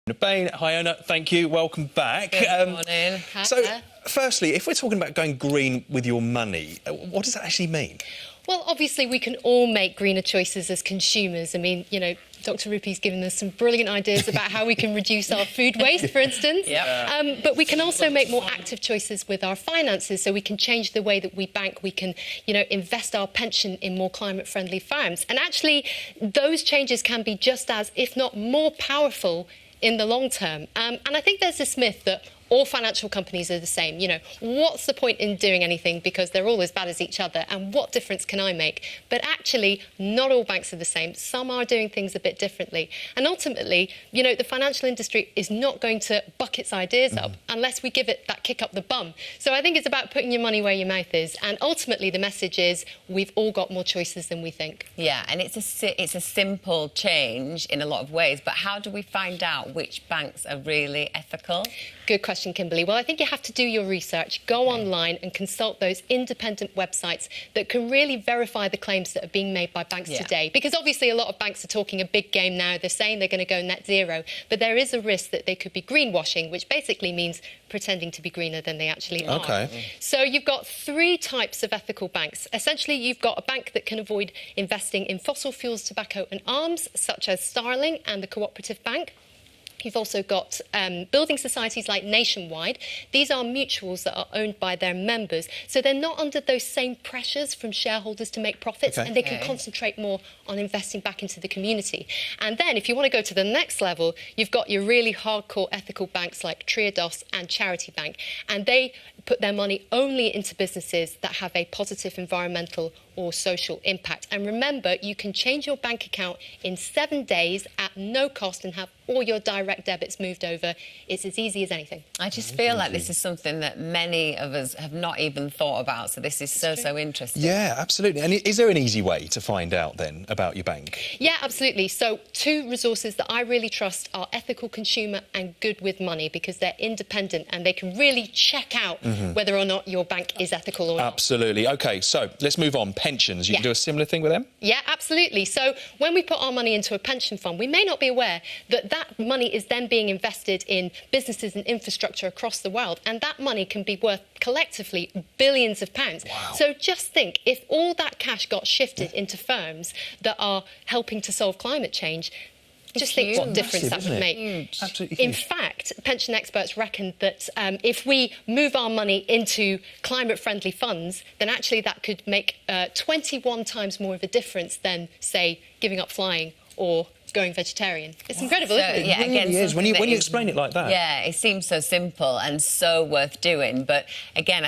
Iona Bain, hi Iona, thank you, welcome back. Good morning. So, firstly, if we're talking about going green with your money, what does that actually mean? Well, obviously, we can all make greener choices as consumers. I mean, you know, Dr. Rupi's given us some brilliant ideas about how we can reduce our food waste, for instance. Yep. But we can also make more active choices with our finances, so we can change the way that we bank. We can, you know, invest our pension in more climate-friendly firms. And actually, those changes can be just as, if not more powerful in the long term. And I think there's this myth that all financial companies are the same. You know, what's the point in doing anything because they're all as bad as each other, and what difference can I make? But actually, not all banks are the same. Some are doing things a bit differently. And ultimately, you know, the financial industry is not going to buck its ideas up unless we give it that kick up the bum. So I think it's about putting your money where your mouth is. And ultimately, the message is we've all got more choices than we think. Yeah, and it's a simple change in a lot of ways, but how do we find out which banks are really ethical? Good question, Kimberly. Well, I think you have to do your research, go online and consult those independent websites that can really verify the claims that are being made by banks today. Because obviously a lot of banks are talking a big game now. They're saying they're going to go net zero, but there is a risk that they could be greenwashing, which basically means pretending to be greener than they actually are. Okay. So you've got three types of ethical banks. Essentially, you've got a bank that can avoid investing in fossil fuels, tobacco and arms, such as Starling and the Cooperative Bank. You've also got building societies like Nationwide. These are mutuals that are owned by their members, so they're not under those same pressures from shareholders to make profits, and they can concentrate more on investing back into the community. And then, if you want to go to the next level, you've got your really hardcore ethical banks like Triodos and Charity Bank, and they put their money only into businesses that have a positive environmental or social impact. And remember, you can change your bank account in 7 days at no cost and have all your direct debits moved over. It's as easy as anything. I just feel like this is something that many of us have not even thought about, so this is so interesting. Yeah, absolutely. And is there an easy way to find out, then, about your bank? Yeah, absolutely. So two resources that I really trust are Ethical Consumer and Good With Money, because they're independent and they can really check out whether or not your bank is ethical or not. Absolutely. OK, so let's move on. Pensions. You can do a similar thing with them? Yeah, absolutely. So when we put our money into a pension fund, we may not be aware that that money is then being invested in businesses and infrastructure across the world, and that money can be worth collectively billions of pounds. Wow. So just think, if all that cash got shifted into firms that are helping to solve climate change, just think what difference that would make. Absolutely huge. In fact, pension experts reckon that if we move our money into climate-friendly funds, then actually that could make 21 times more of a difference than, say, giving up flying or going vegetarian. It's incredible, isn't it? Yeah, It really is. When you explain it like that. Yeah, it seems so simple and so worth doing, but again,